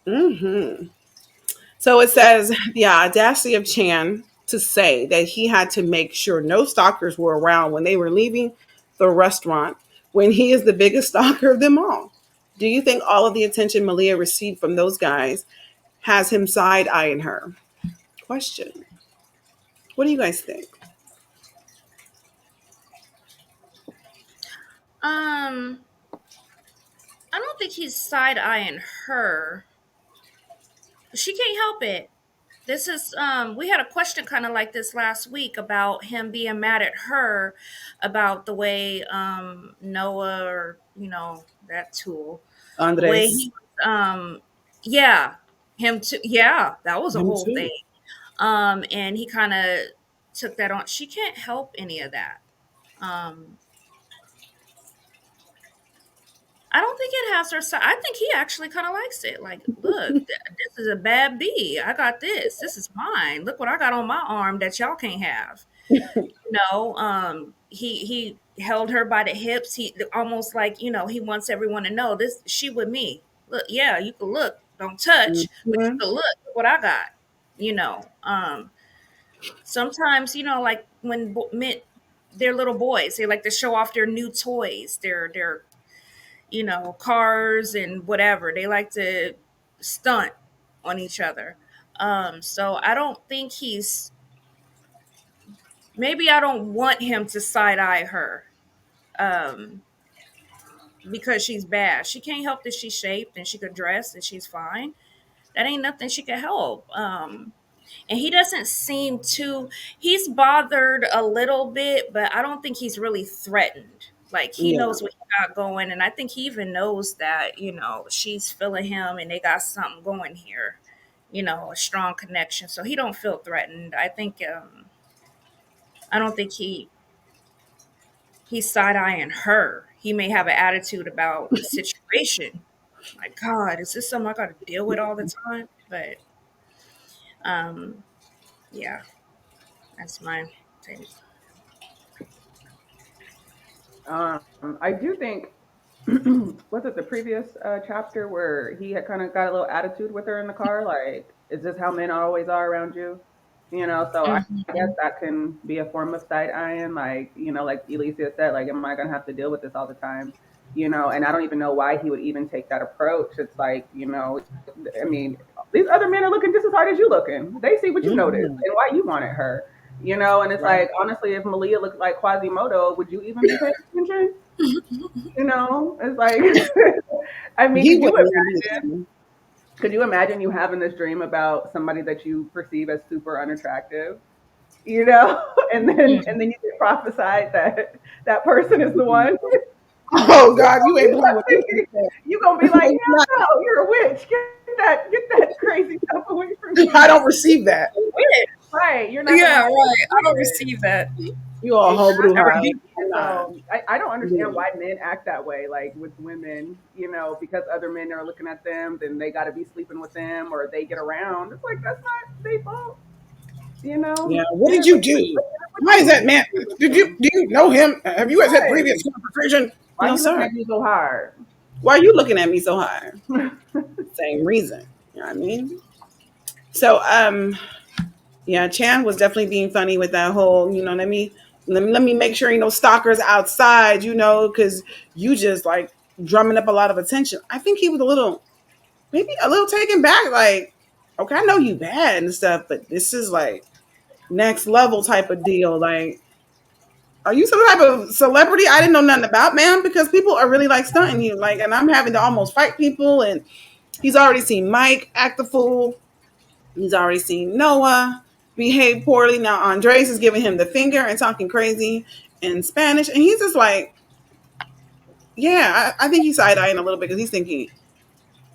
Hmm. So it says the audacity of Chan to say that he had to make sure no stalkers were around when they were leaving the restaurant when he is the biggest stalker of them all. Do you think all of the attention Malia received from those guys has him side eyeing her? Question. What do you guys think? Um, I don't think he's side eyeing her. She can't help it. This is we had a question kind of like this last week about him being mad at her about the way Noah, or that tool, the way Andres. he yeah, him too. Yeah, that was a Him whole thing. too. And he kind of took that on. She can't help any of that. Um I don't think it has her side. I think he actually kind of likes it. Like, look, this is a bad bee. I got this. This is mine. Look what I got on my arm that y'all can't have. He held her by the hips. He almost like, he wants everyone to know this. She with me. Look, yeah, you can look. Don't touch, but you Mhm. can look what I got. You know. Sometimes, like when men, they're little boys, they like to show off their new toys, their cars and whatever. They like to stunt on each other. So I don't think maybe I don't want him to side eye her um, because she's bad. She can't help that she's shaped and she could dress and she's fine. That ain't nothing she could help. And he doesn't seem to, he's bothered a little bit, but I don't think he's really threatened. Like, he Yeah. knows what he got going, and I think he even knows that, she's feeling him and they got something going here, a strong connection. So he don't feel threatened. I don't think he's side eyeing her. He may have an attitude about the situation. Like, God, is this something I got to deal with all the time? But um, yeah, that's my take. Um, I do think was it the previous chapter where he had kind of got a little attitude with her in the car? Like, is this how men always are around you? So I guess Mhm. that can be a form of side eyeing. Like, like Elysia said, like, am I gonna have to deal with this all the time? And I don't even know why he would even take that approach. It's like, I mean, these other men are looking just as hard as you looking. They see what you noticed Mhm. and why you wanted her. And it's Right. like, honestly, if Malia looked like Quasimodo, would you even be paying attention? It's like, I mean, He wouldn't even be attention. could you imagine you having this dream about somebody that you perceive as super unattractive, and then you get prophesied that that person is the one. Oh God, you ain't playing with me. You gonna be like, No, hell no, you're a witch. Get that crazy stuff away from I me. don't receive that. Right, you're not gonna Yeah, have to right. I don't receive it. receive that. You all whole I bruja. Exactly. rebuke I'm not. So I don't understand Yeah. why men act that way, like with women, because other men are looking at them, then they got to be sleeping with them or they get around. It's like, that's not their fault, Yeah. What Men did are you do? with Why is you. that man? With Did you you. do you know him? Have you guys had previous Right. conversation? Why No, he looking sir. at you so hard? Why are you looking at me so hard? Same reason. You know what I mean? So yeah, Chan was definitely being funny with that whole, let me make sure stalkers outside, because you just like drumming up a lot of attention. I think he was maybe a little taken back, like, okay, I know you bad and stuff, but this is like next level type of deal. Like, are you some type of celebrity I didn't know nothing about, man? Because people are really like stunting you, like, and I'm having to almost fight people. And he's already seen Mike act the fool. He's already seen Noah behave poorly. Now Andres is giving him the finger and talking crazy in Spanish, and he's just like, yeah, I think he's side eyeing a little bit because he's thinking,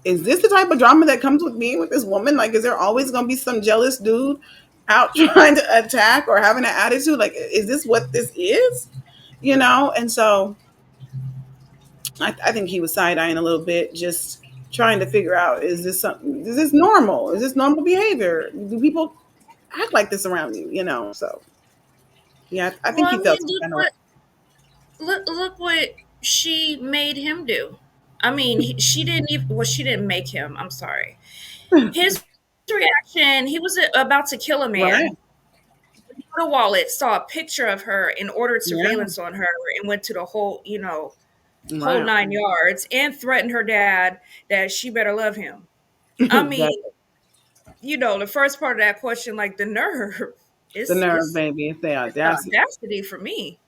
is this the type of drama that comes with being with this woman? Like, is there always going to be some jealous dude out trying to attack or having an attitude? Like, is this what this is? And so I think he was side eyeing a little bit, just trying to figure out, is this something? Is this normal? Is this normal behavior? Do people act like this around you? So yeah, I Well, think I he felt mean, some kind of way. look what she made him do. I mean, she didn't even. Well, she didn't make him. I'm sorry. His reaction. He was about to kill a Right. man. Put a wallet, saw a picture of her, and ordered Yeah. surveillance on her, and went to the whole Right. 9 yards, and threatened her dad that she better love him. I mean, Exactly. the first part of that question, like the nerve, The it's nerve, it's baby. It's the it's the audacity. audacity for me.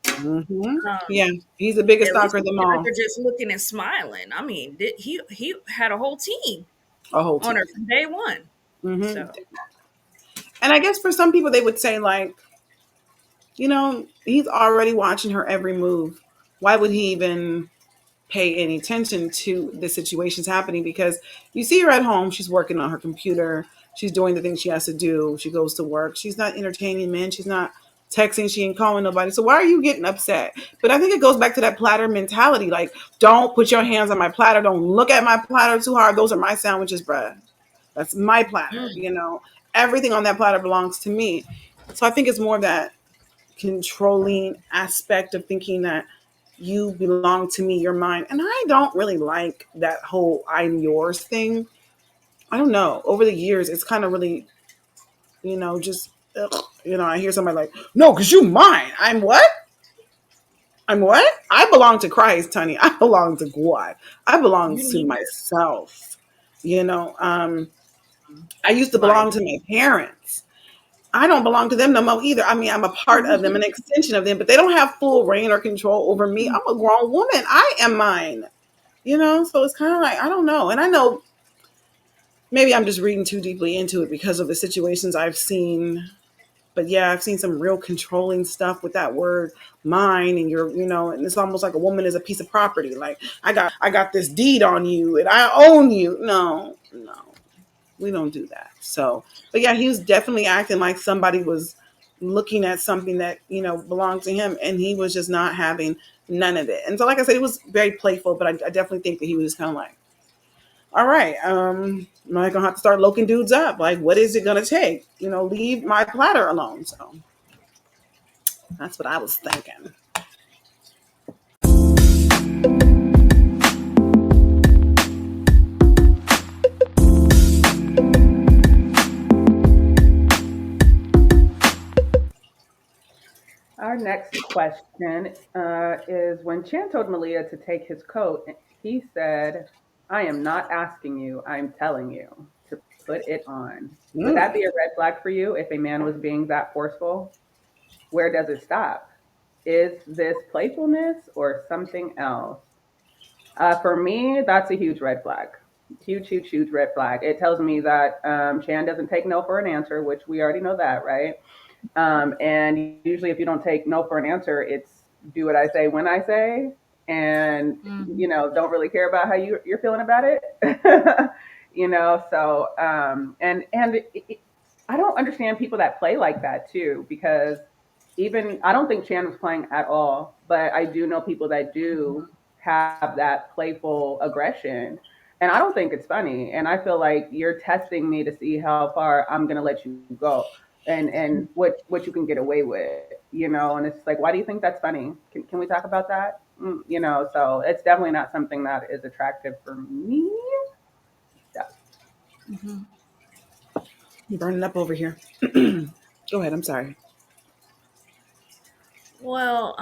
Yeah. Um, He's the biggest at least stalker of the them stalker all. just looking and smiling. I mean, he had a whole team A whole on team. her from day one. hmm So And I guess for some people, they would say, like, he's already watching her every move. Why would he even pay any attention to the situations happening? Because you see her at home, she's working on her computer, she's doing the things she has to do, she goes to work, she's not entertaining men, she's not texting, she ain't calling nobody. So why are you getting upset? But I think it goes back to that platter mentality. Like, don't put your hands on my platter, don't look at my platter too hard. Those are my sandwiches, bruh. That's my platter. mm, Everything on that platter belongs to me. So I think it's more of that controlling aspect of thinking that you belong to me, you're mine. And I don't really like that whole I'm yours thing. I don't know. Over the years, it's kind of really, just, ugh. I hear somebody like, no, because you mine. I'm what? I'm what? I belong to Christ, honey. I belong to God. I belong you to need this. myself. I used to Like belong to my parents. I don't belong to them no more either. I mean, I'm a part of them, an extension of them, but they don't have full reign or control over me. I'm a grown woman. I am mine. So it's kind of like, I don't know. And I know maybe I'm just reading too deeply into it because of the situations I've seen. But yeah, I've seen some real controlling stuff with that word mine, and and it's almost like a woman is a piece of property. Like, I got this deed on you and I own you. No, no, we don't do that. So, but yeah, he was definitely acting like somebody was looking at something that, belonged to him, and he was just not having none of it. And so, like I said, it was very playful, but I definitely think that he was kind of like, all right, am I gonna have to start looking dudes up? Like, what is it gonna take? Leave my platter alone. So that's what I was thinking. Our next question is when Chan told Malia to take his coat, he said, I am not asking you, I'm telling you to put it on. Would that Mm. be a red flag for you if a man was being that forceful? Where does it stop? Is this playfulness or something else? For me, that's a huge red flag. Huge, huge, huge red flag. It tells me that Chan doesn't take no for an answer, which we already know that, right? And usually, if you don't take no for an answer, it's do what I say when I say, and Mhm. don't really care about how you're feeling about it. So and I don't understand people that play like that too, because even I don't think Chan was playing at all, but I do know people that do have that playful aggression. And I don't think it's funny. And I feel like you're testing me to see how far I'm gonna let you go and what you can get away with. And it's like, why do you think that's funny? Can we talk about that? So it's definitely not something that is attractive for me. Yeah. Mhm. I'm burning up over here. Go ahead. I'm sorry. Well,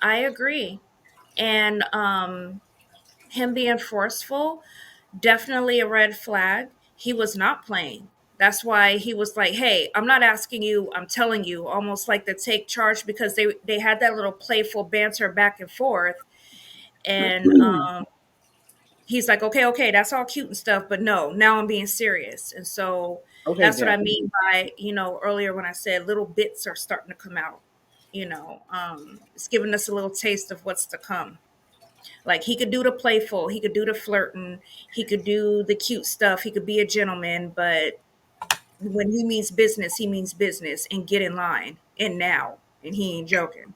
I agree. And him being forceful, definitely a red flag. He was not playing. That's why he was like, "Hey, I'm not asking you, I'm telling you," almost like to take charge because they had that little playful banter back and forth. And he's like, "Okay, okay, that's all cute and stuff, but no, now I'm being serious." And so Okay, that's what I Daddy. mean by, earlier when I said little bits are starting to come out. It's giving us a little taste of what's to come. Like he could do the playful, he could do the flirting, he could do the cute stuff, he could be a gentleman, but when he means business and get in line and now. And he ain't joking.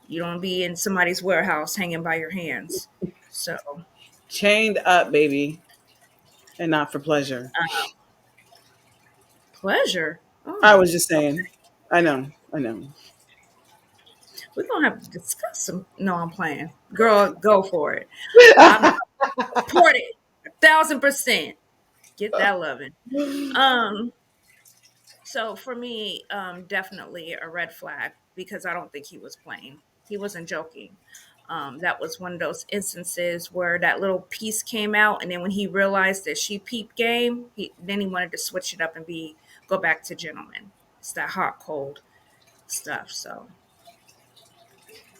You don't be in somebody's warehouse hanging by your hands. So Chained up, baby, and not for pleasure. pleasure. I Oh, was just saying. I know. I know. We're gonna have to discuss some. No, I'm playing. Girl, go for it. I'm support it 1,000%. Get that loving. Um, so for me, definitely a red flag because I don't think he was playing. He wasn't joking. That was one of those instances where that little piece came out, and then when he realized that she peeped game, then he wanted to switch it up and be go back to gentleman. It's that hot cold stuff. So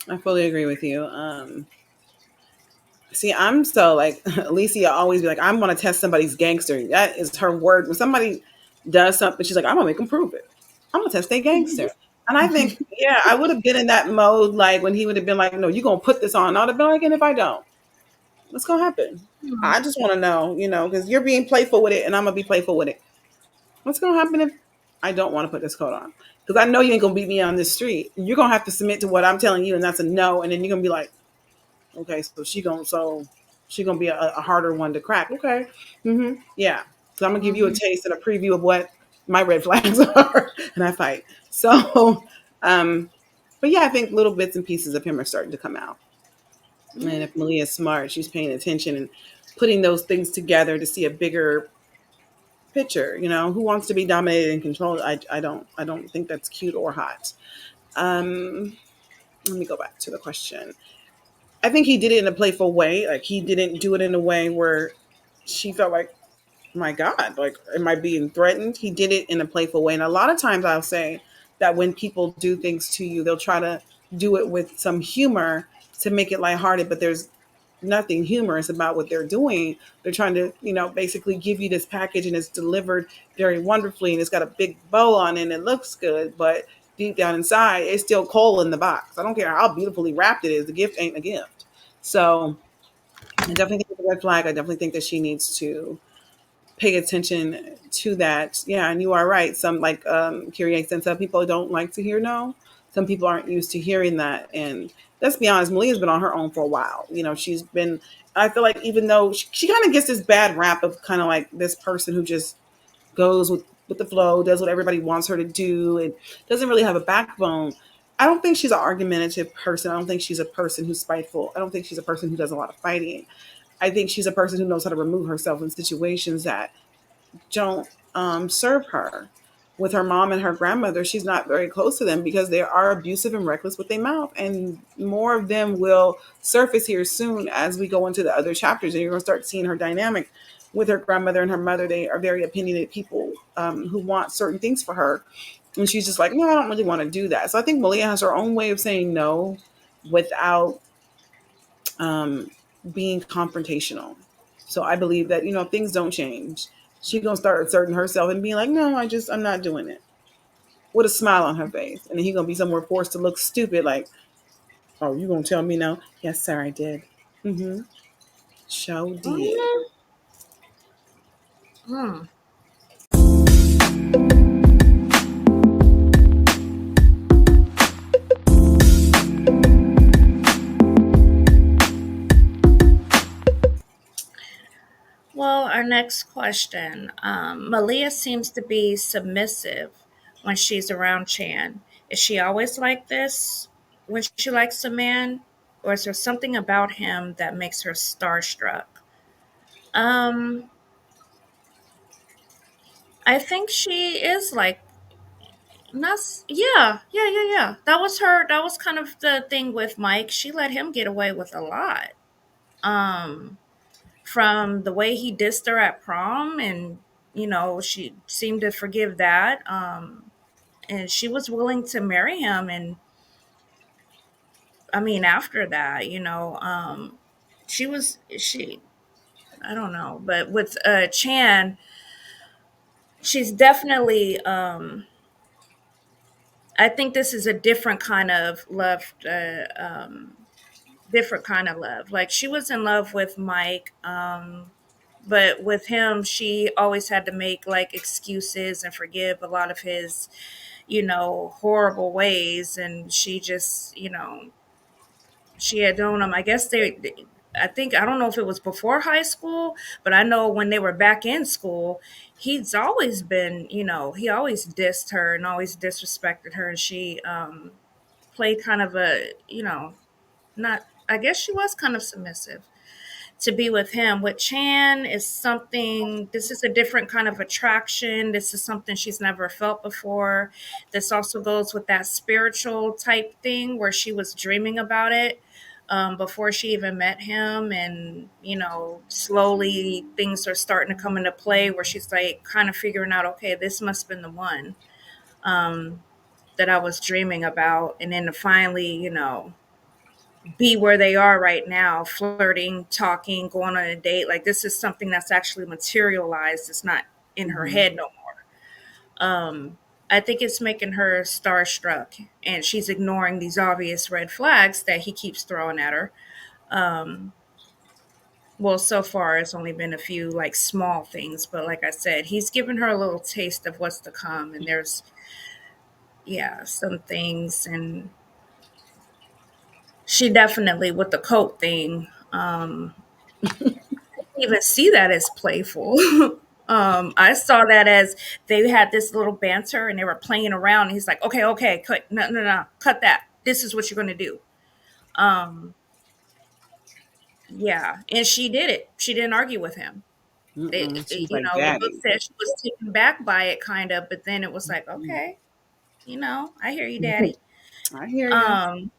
I fully agree with you. See, I'm so like Alicia always be like, I'm gonna test somebody's gangster. That is her word. When somebody does something, she's like, I'm gonna make them prove it. I'm gonna test their gangster. And I think, yeah, I would have been in that mode like when he would have been like, no, you're gonna put this on. I'd have been like, and if I don't, what's gonna happen? hmm. I just wanna know, because you're being playful with it and I'm gonna be playful with it. What's gonna happen if I don't want to put this coat on? Because I know you ain't gonna beat me on this street. You're gonna have to submit to what I'm telling you, and that's a no. And then you're gonna be like, okay, so she gonna be a harder one to crack. Okay, yeah. So I'm gonna give you a Hmm. taste and a preview of what my red flags are, and I fight. So, um, but yeah, I think little bits and pieces of him are starting to come out. And if Hmm. Malia's smart, she's paying attention and putting those things together to see a bigger picture. Who wants to be dominated and controlled? I don't think that's cute or hot. Um, Let me go back to the question. I think he did it in a playful way. Like he didn't do it in a way where she felt like, my God, like, am I being threatened? He did it in a playful way. And a lot of times I'll say that when people do things to you, they'll try to do it with some humor to make it lighthearted, but there's nothing humorous about what they're doing. They're trying to, basically give you this package and it's delivered very wonderfully and it's got a big bow on it and it looks good, but deep down inside, it's still coal in the box. I don't care how beautifully wrapped it is. The gift ain't a gift. So I definitely think it's a red flag. I definitely think that she needs to pay attention to that. Yeah, and you are right. Some like Kyrie said, some people don't like to hear no. Some people aren't used to hearing that. And let's be honest, Malia's been on her own for a while. She's been. I feel like even though she kind of gets this bad rap of kind of like this person who just goes with the flow, does what everybody wants her to do, and doesn't really have a backbone. I don't think she's an argumentative person. I don't think she's a person who's spiteful. I don't think she's a person who does a lot of fighting. I think she's a person who knows how to remove herself in situations that don't serve her. With her mom and her grandmother, she's not very close to them because they are abusive and reckless with their mouth. And more of them will surface here soon as we go into the other chapters. And you're going to start seeing her dynamic with her grandmother and her mother. They are very opinionated people who want certain things for her. And she's just like, no, I don't really want to do that. So I think Malia has her own way of saying no without um, being confrontational. So I believe that, if things don't change, she's gonna start asserting herself and being like, no, I'm not doing it. With a smile on her face. And then he's gonna be somewhere forced to look stupid, like, oh, you gonna tell me no? Yes, sir, I did. Mm-hmm. Show did. Hmm. Hmm. Well, our next question. Malia seems to be submissive when she's around Chan. Is she always like this when she likes a man? Or is there something about him that makes her starstruck? Um, I think she is like not yeah. That was kind of the thing with Mike. She let him get away with a lot. Um from the way he dissed her at prom, and she seemed to forgive that, and she was willing to marry him, and I mean after that, she I don't know, but with Chan, she's definitely I think this is a different kind of love, different kind of love. Like she was in love with Mike, but with him, she always had to make like excuses and forgive a lot of his, horrible ways. And she just, she had known him. I guess I think, I don't know if it was before high school, but I know when they were back in school, he's always been, he always dissed her and always disrespected her. And played kind of a, not, I guess she was kind of submissive to be with him. With Chan is something, this is a different kind of attraction. This is something she's never felt before. This also goes with that spiritual type thing where she was dreaming about it before she even met him. And, slowly things are starting to come into play where she's like kind of figuring out, okay, this must have been the one um, that I was dreaming about. And then to finally, be where they are right now, flirting, talking, going on a date. Like this is something that's actually materialized. It's not in her Hmm. head no more. I think it's making her starstruck, and she's ignoring these obvious red flags that he keeps throwing at her. Um, well, so far it's only been a few like small things, but like I said, he's given her a little taste of what's to come. And there's, yeah, some things, and she definitely with the coat thing. Even see that as playful. I saw that as they had this little banter and they were playing around. And he's like, "Okay, okay, cut, no, no, no, cut that. This is what you're going to do." Um, yeah, and she did it. She didn't argue with him. Mm-mm. She was like, The book "Daddy." said she was taken back by it, kind of, but then it was like, okay, I hear you, daddy. I hear you. Um,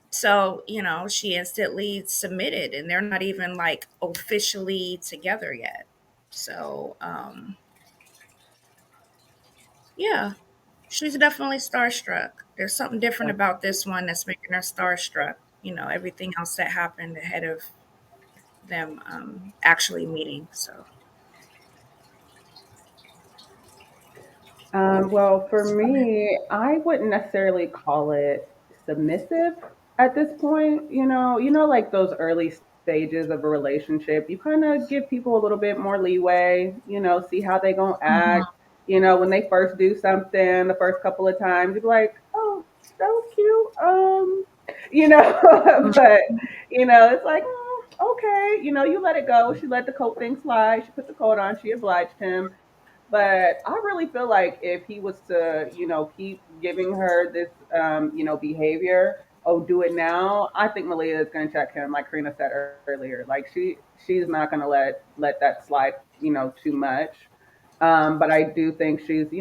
so she instantly submitted, and they're not even like officially together yet. So, yeah, she's definitely starstruck. There's something different about this one that's making her starstruck. Everything else that happened ahead of them actually meeting. So, Well, for me, I wouldn't necessarily call it submissive at this point. Like those early stages of a relationship, you kind of give people a little bit more leeway. See how they gonna act. mhm. When they first do something, the first couple of times, you're like, "Oh, that was cute." But it's like, okay. You let it go. She let the coat thing slide. She put the coat on. She obliged him. But I really feel like if he was to, keep giving her this, behavior, oh, do it now. I think Malia is going to check him, like Karina said earlier. Like she's not going to let that slide, too much. But I do think she's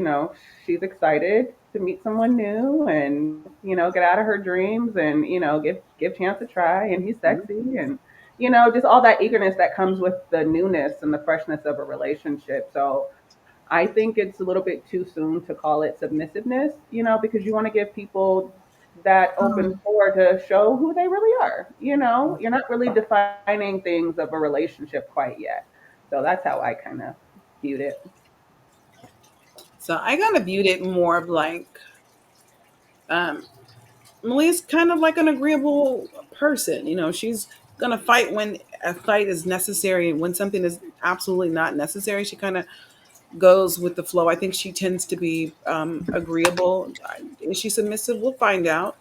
excited to meet someone new and get out of her dreams and give Chance a try. And he's sexy and just all that eagerness that comes with the newness and the freshness of a relationship. So I think it's a little bit too soon to call it submissiveness, because you want to give people that open Um, floor to show who they really are. You're not really defining things of a relationship quite yet. So that's how I kind of viewed it. So I kind of viewed it more of like, um, Malia's kind of like an agreeable person. She's gonna fight when a fight is necessary, and when something is absolutely not necessary, she kind of goes with the flow. I think she tends to be agreeable. Is she submissive? We'll find out.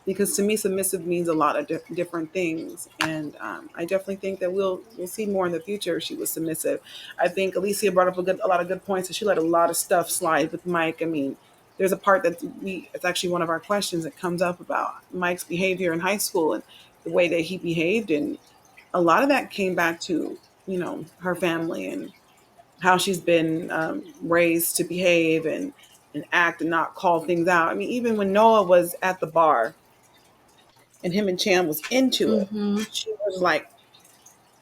Because to me, submissive means a lot of different things, and I definitely think that we'll see more in the future. If she was submissive. I think Alicia brought up a lot of good points, and she let a lot of stuff slide with Mike. I mean, there's a part that it's actually one of our questions that comes up about Mike's behavior in high school and the way that he behaved, and a lot of that came back to her family and how she's been raised to behave and act and not call things out. I mean, even when Noah was at the bar and him and Chan was into it, mhm. she was like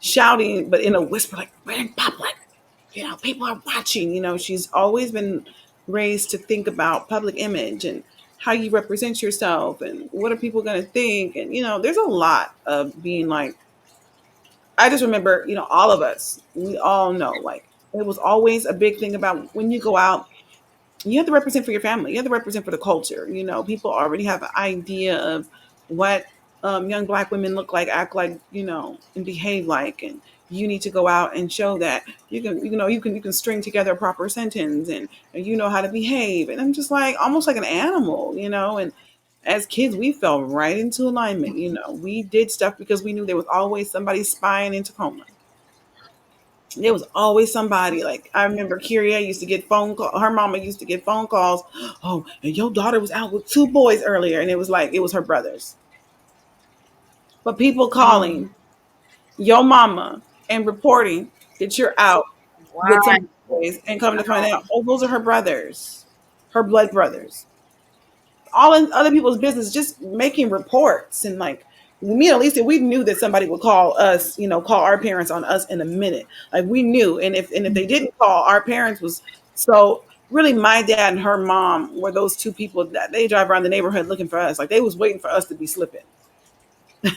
shouting, but in a whisper, like, "We're in public. People are watching." She's always been raised to think about public image and how you represent yourself and what are people going to think. And, there's a lot of being like, I just remember, all of us, we all know, like, it was always a big thing about when you go out, you have to represent for your family. You have to represent for the culture. People already have an idea of what young Black women look like, act like, and behave like. And you need to go out and show that you can string together a proper sentence and you know how to behave. And I'm just like almost like an animal. And as kids, we fell right into alignment. We did stuff because we knew there was always somebody spying in Tacoma. There was always somebody. Like I remember Kyria used to get phone call. Her mama used to get phone calls. Oh, and your daughter was out with two boys earlier, and it was like it was her brothers. But people Mm. calling your mama and reporting that you're out with Wow. some boys, and coming to find out, oh, those are her brothers, her blood brothers. All in other people's business, just making reports. And like me and Alicia, we knew that somebody would call us, call our parents on us in a minute. Like we knew. And if they didn't call, our parents was so really my dad and her mom were those two people that they drive around the neighborhood looking for us. Like they was waiting for us to be slipping.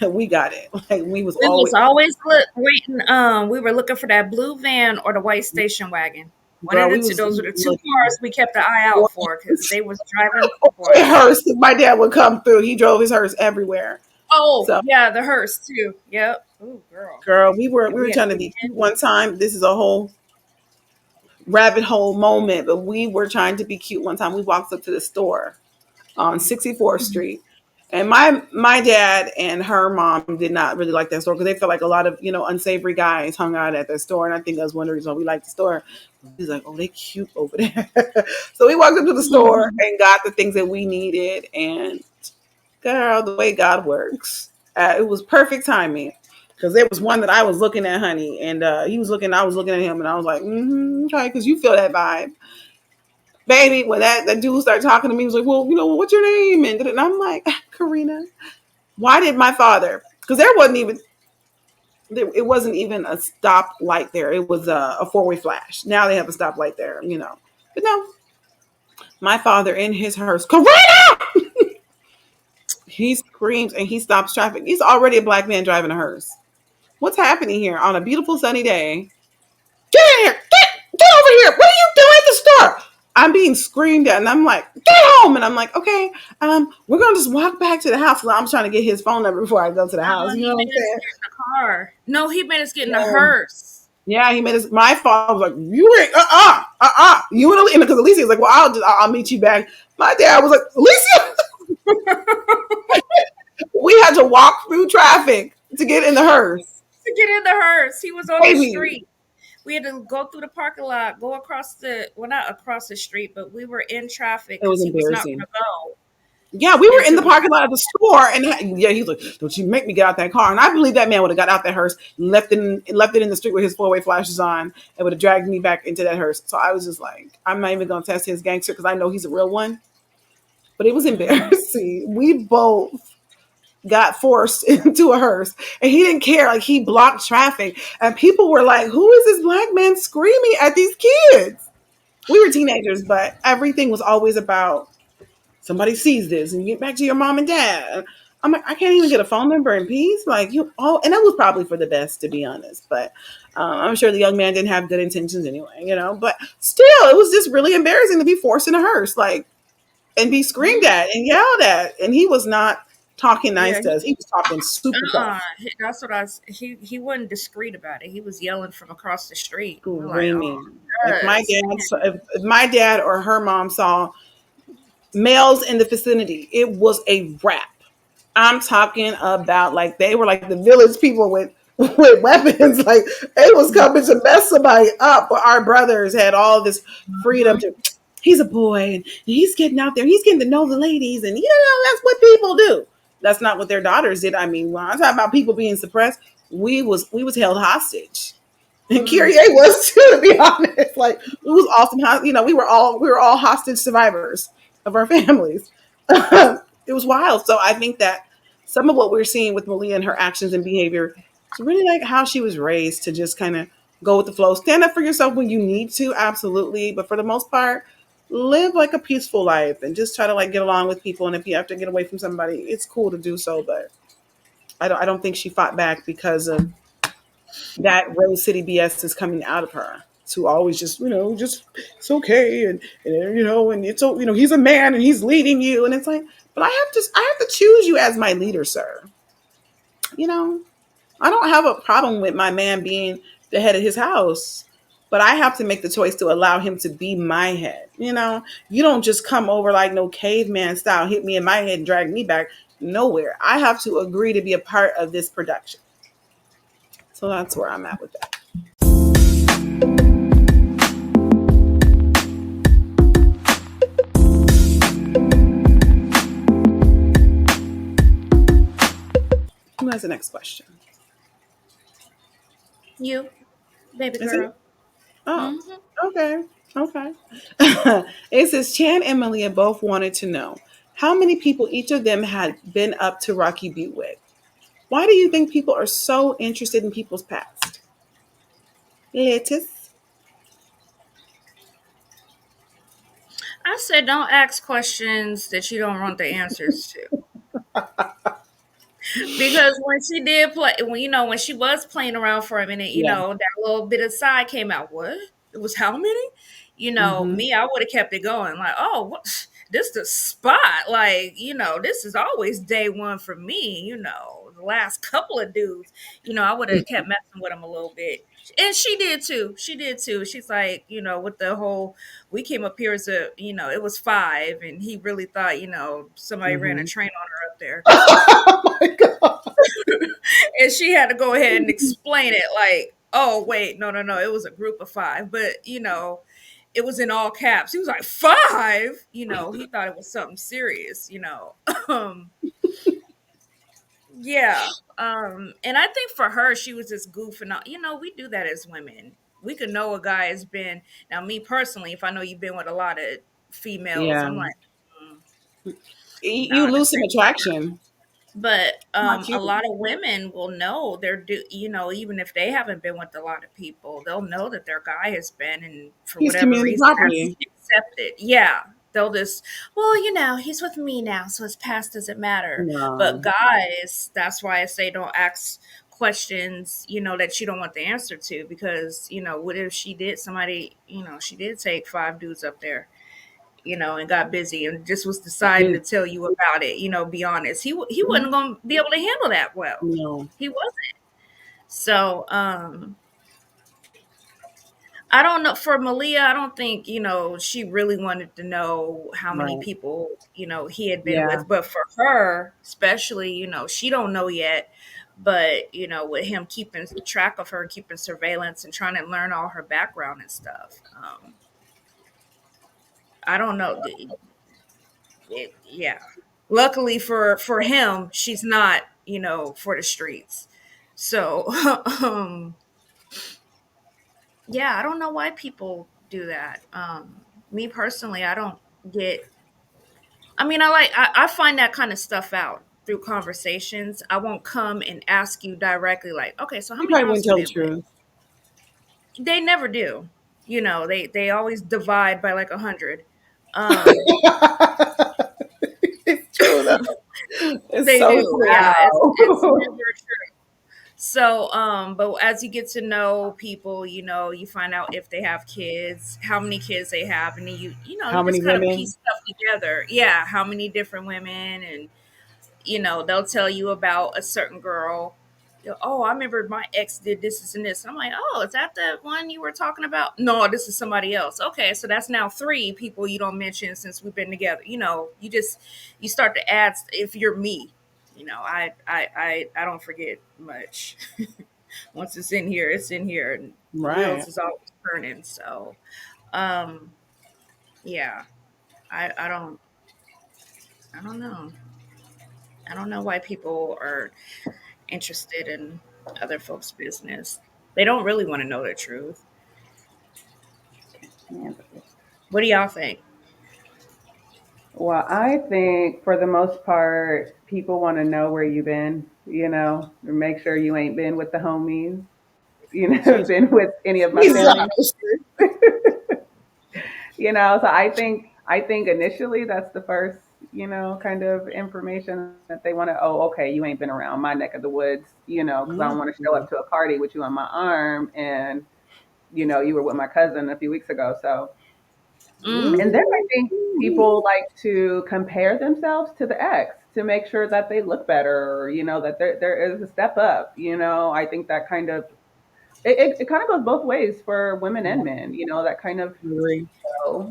We got it. Like we was We was always always waiting. We were looking for that blue van or the white station wagon. One of girl, the we two. was Those were the two cars we kept the eye out looking for because they was driving for for a us. hearse. My dad would come through. He drove his hearse everywhere. Oh So yeah, the hearse too. Yep. Oh girl. girl, we were And we we were had to trying to get be cute one time. This is a whole rabbit hole moment, but we were trying to be cute one time. We walked up to the store on 64th in. Street. And my dad and her mom did not really like that store because they felt like a lot of unsavory guys hung out at that store, and I think that was one of the reasons why we liked the store. He's like, oh, they cute over there. So we walked up to the store and got the things that we needed, and girl, the way God works, it was perfect timing. Because there was one that I was looking at, honey, and he was looking. I was looking at him, and I was like, okay, because you feel that vibe, baby. When that dude started talking to me, he was like, well, what's your name? And I'm like, Corenna. Why did my father? Because it wasn't even a stop light there. It was a four-way flash. Now they have a stop light there. But no, my father in his hearse, Corenna! He screams and he stops traffic. He's already a black man driving a hearse. What's happening here on a beautiful sunny day? Get in here! Get over here! What are you doing at the store? I'm being screamed at, and I'm like, get home! And I'm like, okay, we're gonna just walk back to the house. Well, I'm trying to get his phone number before I go to the house. You He know what I'm made us saying? get in the car. No, he made us get in the Yeah. hearse. Yeah, he made us. My father was like, "You ain't You and Alicia, because Alicia was like, "Well, I'll meet you back." My dad was like, "Alicia, we had to walk through traffic to get in the hearse, To get in the hearse. He was on the baby." street. We had to go through the parking lot, go across not across the street, but we were in traffic It was because he was not going embarrassing. to go Yeah, we were in until the we got parking lot of the store, and yeah, he's like, "Don't you make me get out that car?" And I believe that man would have got out that hearse, left it in the street with his four-way flashes on, and would have dragged me back into that hearse. So I was just like, I'm not even gonna test his gangster because I know he's a real one. But it was mm-hmm. embarrassing. We both got forced into a hearse, and he didn't care. Like he blocked traffic, and people were like, "Who is this black man screaming at these kids?" We were teenagers, but everything was always about somebody sees this and get back to your mom and dad. I'm like, I can't even get a phone number in peace. Like you, oh, and that was probably for the best, to be honest. But I'm sure the young man didn't have good intentions anyway. But still, it was just really embarrassing to be forced in a hearse, like, and be screamed Mm-hmm. at and yelled at. And he was not talking nice Yeah, to us. He was talking super tough, that's what he wasn't discreet about it. He was yelling from across the street. We're like, oh, screaming. yes. If my dad or her mom saw males in the vicinity, it was a wrap. I'm talking about like they were like the village people with with weapons. Like they was coming to mess somebody up. But our brothers had all this freedom Mm-hmm. to. He's a boy and he's getting out there. He's getting to know the ladies, and that's what people do. That's not what their daughters did. I mean, when I talk about people being suppressed, we was held hostage. And Mm-hmm. Kyrie was too, to be honest. Like it was awesome. We were all hostage survivors of our families. It was wild. So I think that some of what we're seeing with Malia and her actions and behavior is really like how she was raised to just kind of go with the flow. Stand up for yourself when you need to, absolutely. But for the most part, live like a peaceful life and just try to like get along with people. And if you have to get away from somebody, it's cool to do so. But I don't think she fought back because of that Rose City BS is coming out of her. To always just it's okay, and it's so he's a man and he's leading you, and it's like, but I have to choose you as my leader, sir. You know, I don't have a problem with my man being the head of his house, but I have to make the choice to allow him to be my head. You don't just come over like no caveman style, hit me in my head and drag me back nowhere. I have to agree to be a part of this production. So that's where I'm at with that. has the next question? You, baby Is it? girl. Oh, Hmm. okay. Okay. It says Chan and Malia both wanted to know how many people each of them had been up to Rocky Butte with. Why do you think people are so interested in people's past? Lettuce. I said, don't ask questions that you don't want the answers to. Because when she did play, when she was playing around for a minute, Yeah. that little bit of side came out. What? It was how many? Mm-hmm. Me, I would have kept it going. Like, oh, what? This the spot. Like, this is always day one for me. The last couple of dudes. I would have kept messing with them a little bit. And she did too. She did too. She's like, with the whole, we came up here as it was five, and he really thought, somebody ran a Mm-hmm. train on her up there. Oh my god. And she had to go ahead and explain it like, oh wait, no, no, no, it was a group of five, but it was in all caps. He was like, five, he thought it was something serious. um yeah. And I think for her, she was just goofing off. We do that as women. We could know a guy has been, now me personally, if I know you've been with a lot of females, Yeah. I'm like, You nah, lose this some ain't. attraction. But Not a you. lot of women will know even if they haven't been with a lot of people, they'll know that their guy has been, and for He's whatever community reason, that's property. accepted. Yeah, they'll just, well, he's with me now, so his past doesn't matter. But No. guys, that's why I say don't ask questions, that you don't want the answer to, because what if she did take five dudes up there, and got busy and just was deciding to tell you about it. Be honest, he wasn't Mhm. going to be able to handle that well. No. He wasn't. So, I don't know. For Malia, I don't think she really wanted to know how many Right. people he had been Yeah. with. But for her, especially, she don't know yet. But with him keeping track of her, keeping surveillance, and trying to learn all her background and stuff, I don't know. Yeah. Luckily for him, she's not, for the streets. So, yeah, I don't know why people do that. Me personally, I don't get. I mean, I find that kind of stuff out through conversations. I won't come and ask you directly, like, okay, so how You many probably girls wouldn't you tell the been with? truth. They never do. They always divide by like 100. Um, It's true though. It's they so do. Yeah, it's true. never true. So, but as you get to know people, you find out if they have kids, how many kids they have, and then How you many just kind of women? piece stuff together. Yeah, how many different women, and they'll tell you about a certain girl. Oh, I remember my ex did this and this. I'm like, oh, is that the one you were talking about? No, this is somebody else. Okay, so that's now three people you don't mention since we've been together. You start to add. If you're me, I don't forget much. Once it's in here, it's in here, and the Right. wheels is always turning. So, um, yeah, I don't, I don't know. I don't know why people are interested in other folks' business. They don't really want to know the truth. What do y'all think? Well, I think for the most part, people want to know where you've been, and make sure you ain't been with the homies, Jesus. been with any of my family members. So I think initially that's the first, kind of information that they want to, oh, okay, you ain't been around my neck of the woods, because I don't want to show Mhm. up to a party with you on my arm and, you were with my cousin a few weeks ago. So, and Mm. then I think people like to compare themselves to the ex to make sure that they look better, or, that there is a step up. I think that kind of it kind of goes both ways for women and Yeah, men. That kind of I agree.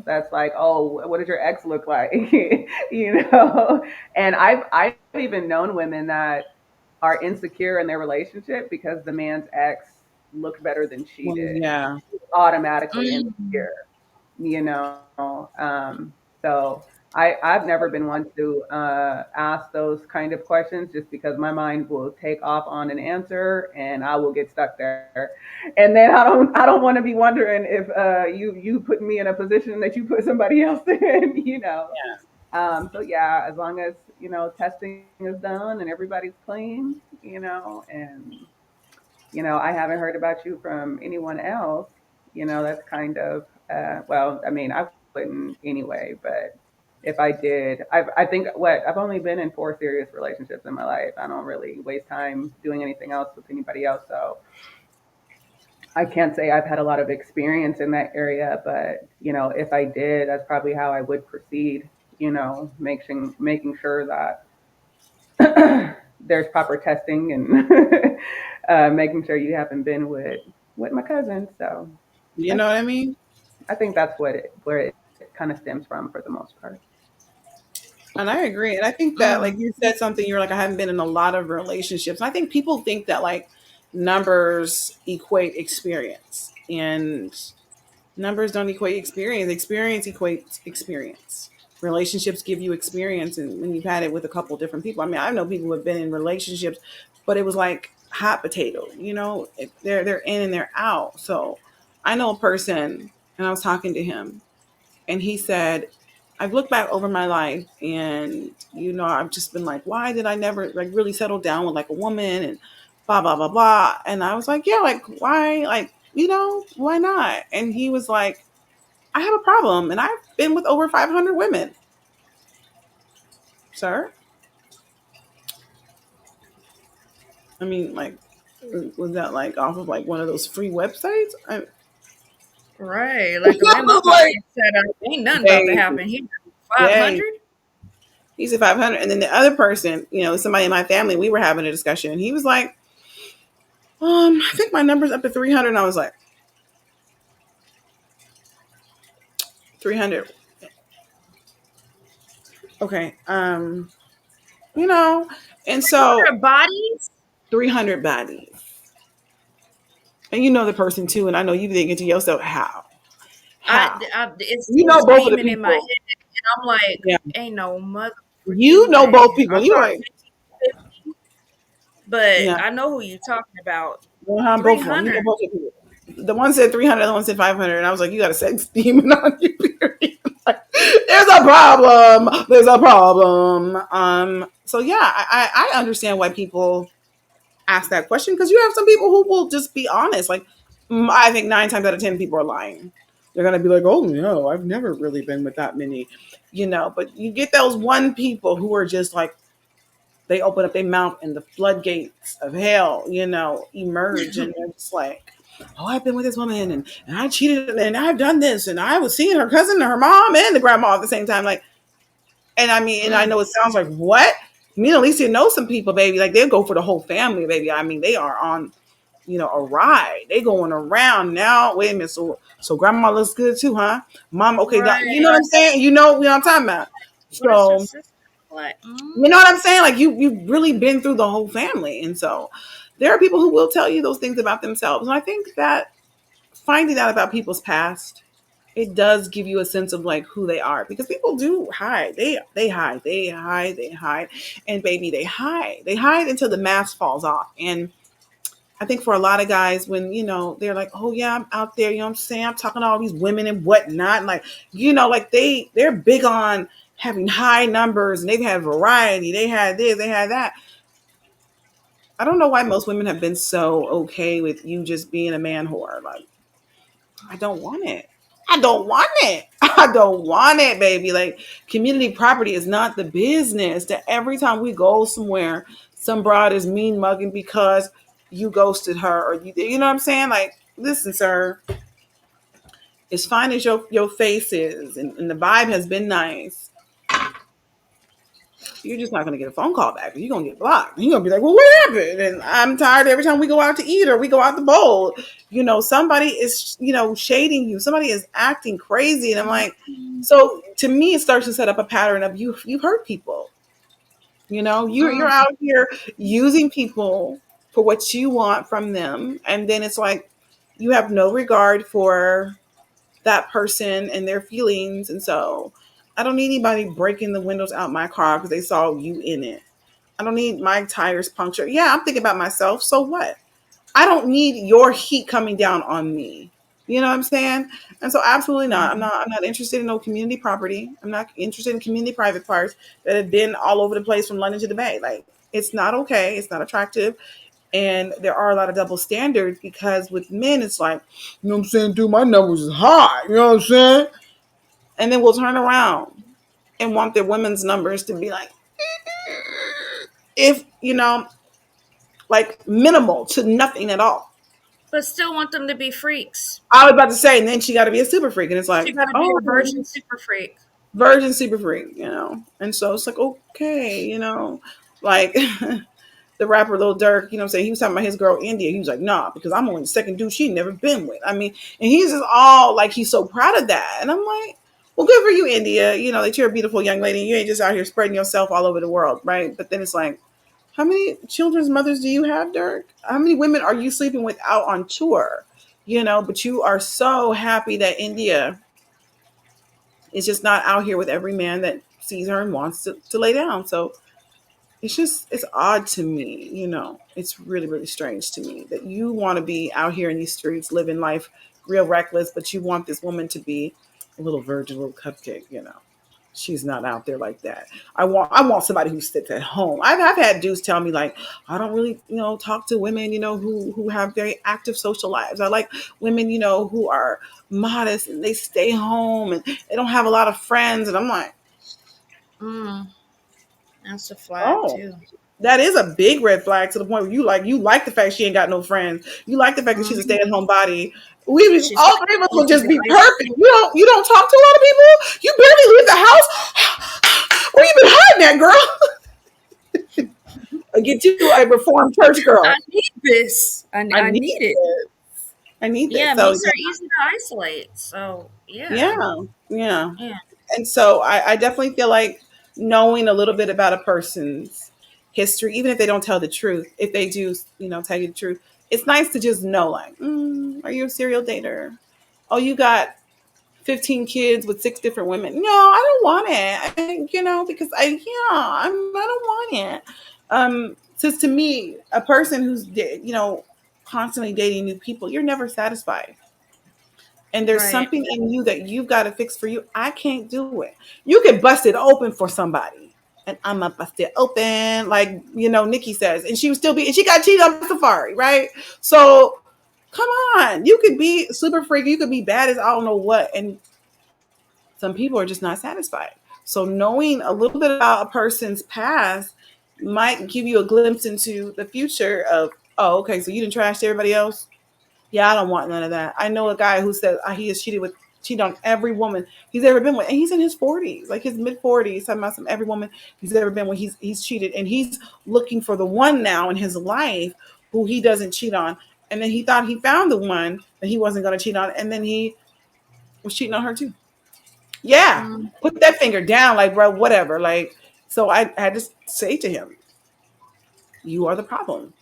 that's like, oh, what does your ex look like? you know, and I've even known women that are insecure in their relationship because the man's ex looked better than she Well, did, yeah. automatically Mm. insecure. So I've never been one to ask those kind of questions just because my mind will take off on an answer and I will get stuck there. And then I don't want to be wondering if you put me in a position that you put somebody else in, you know. Yeah. So yeah, as long as testing is done and everybody's clean, and I haven't heard about you from anyone else. That's kind of well, I mean, I wouldn't anyway, but if I did, I think I've only been in 4 serious relationships in my life. I don't really waste time doing anything else with anybody else, so I can't say I've had a lot of experience in that area. But if I did, that's probably how I would proceed. Making sure that there's proper testing and making sure you haven't been with my cousin. So You that's know what I mean? I think that's where it kind of stems from for the most part. And I agree. And I think that, like Mm, you said something, you're like, I haven't been in a lot of relationships. I think people think that like numbers equate experience. And numbers don't equate experience. Experience equates experience. Relationships give you experience, and when you've had it with a couple different people. I mean, I know people who have been in relationships, but it was like hot potato. They're in and they're out. So I know a person, and I was talking to him, and he said, I've looked back over my life, and I've just been like, why did I never like really settle down with like a woman and blah blah blah blah. And I was like, yeah, like why, like why not? And he was like, I have a problem, and I've been with over 500 women, sir. I mean, like, was that like off of like one of those free websites? right. Like I the way my was mind like, is set up, ain't nothing about to baby, happen here. baby. 500? He said 500. And then the other person, somebody in my family, we were having a discussion. And he was like, I think my number's up to 300. And I was like, 300. Okay. You know, and so 300 bodies? 300 bodies. And you know the person too. And I know you thinking to yourself, how? How? It's You still know both of the screaming in my people. head. And I'm like, Yeah. ain't no mother You freaking know both way. people. I You thought like, 50, but yeah. I know who you're talking about. Both of them. You know 300. both of them. The one said 300, the one said 500. And I was like, you got a sex demon on you, period. Like, there's a problem. There's a problem. So yeah, I understand why people ask that question, because you have some people who will just be honest. Like, I think 9 times out of 10 people are lying. They're gonna be like, "Oh no, I've never really been with that many," But you get those one people who are just like, they open up their mouth and the floodgates of hell, emerge, and they're just like, "Oh, I've been with this woman, and I cheated, and I've done this, and I was seeing her cousin, and her mom, and the grandma at the same time." Like, and I mean, and I Mm, know it sounds like what? Me and Alicia know some people, baby. Like they'll go for the whole family, baby. I mean, they are on, a ride. They going around now. Wait a minute. So grandma looks good too, huh? Mom, okay, you know right. what I'm saying? You know what I'm talking about. What is her So sister? Like, you know what I'm saying? Like you've really been through the whole family, and so there are people who will tell you those things about themselves. And I think that finding out about people's past, it does give you a sense of like who they are, because people do hide. They hide. They hide. They hide. And baby, they hide. They hide until the mask falls off. And I think for a lot of guys, when they're like, "Oh yeah, I'm out there," I'm saying, I'm talking to all these women and whatnot, and like like they're big on having high numbers, and they've had variety. They had this, they had that. I don't know why most women have been so okay with you just being a man whore. Like, I don't want it. I don't want it. I don't want it, baby. Like, community property is not the business that every time we go somewhere, some broad is mean mugging because you ghosted her, or you know what I'm saying? Like, listen, sir, as fine as your face is, and the vibe has been nice, you're just not going to get a phone call back. You're going to get blocked. You're going to be like, well, what happened? And I'm tired every time we go out to eat or we go out to bowl. Somebody is, shading you. Somebody is acting crazy. And I'm like, mm, so to me, it starts to set up a pattern of you've hurt people. You're mm, out here using people for what you want from them. And then it's like you have no regard for that person and their feelings. And so I don't need anybody breaking the windows out my car because they saw you in it. I don't need my tires punctured. Yeah, I'm thinking about myself. So what? I don't need your heat coming down on me. You know what I'm saying? And so absolutely not. Mhm. I'm not interested in no community property. I'm not interested in community private parts that have been all over the place from London to the Bay. Like it's not okay. It's not attractive. And there are a lot of double standards because with men it's like, you know what I'm saying, dude, my numbers is high. You know what I'm saying? And then we'll turn around and want their women's numbers to be like, if like minimal to nothing at all. But still want them to be freaks. I was about to say, and then she got to be a super freak, and it's She like, got to be oh, a virgin super freak. virgin super freak. And so it's like, okay, like the rapper Lil Durk, you know what I'm saying? He was talking about his girl India. He was like, nah, because I'm only the second dude she never been with. I mean, and he's just all like, he's so proud of that. And I'm like, well, good for you, India. You know, that you're a beautiful young lady. You ain't just out here spreading yourself all over the world, right? But then it's like, how many children's mothers do you have, Dirk? How many women are you sleeping with out on tour? But you are so happy that India is just not out here with every man that sees her and wants to lay down. So it's odd to me. It's really, really strange to me that you want to be out here in these streets living life real reckless, but you want this woman to be a little virgin, a little cupcake. She's not out there like that. I want somebody who sits at home. I've had dudes tell me like, I don't really talk to women who have very active social lives. I like women who are modest and they stay home and they don't have a lot of friends. And I'm like, Mm, that's a flag oh, too. that is a big red flag to the point where you like the fact she ain't got no friends. You like the fact that she's a stay at Mhm. home body. She's All got three of us will to just be be isolated. perfect. You don't talk to a lot of people. You barely leave the house. Where you been hiding at, girl? Get you a reformed church I girl. need this. I I need need it. this. I need Yeah, this. it So makes her easy to isolate. So yeah, yeah, yeah. yeah, And so I definitely feel like knowing a little bit about a person's history, even if they don't tell the truth, if they do, tell you the truth, it's nice to just know, like, are you a serial dater? Oh, you got 15 kids with 6 different women. No, I don't want it. Because I don't want it. So to me, a person who's, constantly dating new people, you're never satisfied and there's right. something in you that you've got to fix for you. I can't do it. You can bust it open for somebody. And I'm gonna bust it open, like Nikki says, and she would still be, and she got cheated on Safari, right? So come on, you could be super freaky, you could be bad as I don't know what, and some people are just not satisfied. So knowing a little bit about a person's past might give you a glimpse into the future of, oh, okay, so you didn't trash everybody else. Yeah, I don't want none of that. I know a guy who said he has cheated on every woman he's ever been with, and he's in his 40s, like his mid 40s. Talking about every woman he's ever been with, he's cheated, and he's looking for the one now in his life who he doesn't cheat on. And then he thought he found the one that he wasn't going to cheat on, and then he was cheating on her too. Yeah, Mm, put that finger down, like bro, whatever. Like, so I had to say to him, "You are the problem.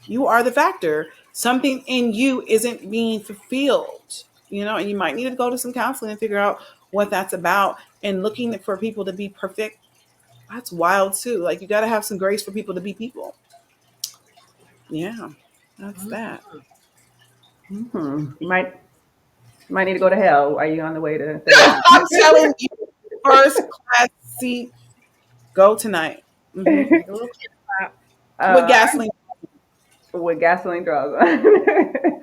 You are the factor. Something in you isn't being fulfilled, and you might need to go to some counseling and figure out what that's about. And looking for people to be perfect, that's wild too. Like, you got to have some grace for people to be people. Yeah, that's mm. that. You might need to go to hell. Are you on the way to heaven? I'm telling you, first class seat, go tonight. Like a little kid pop. With uh, gasoline. with gasoline draws on.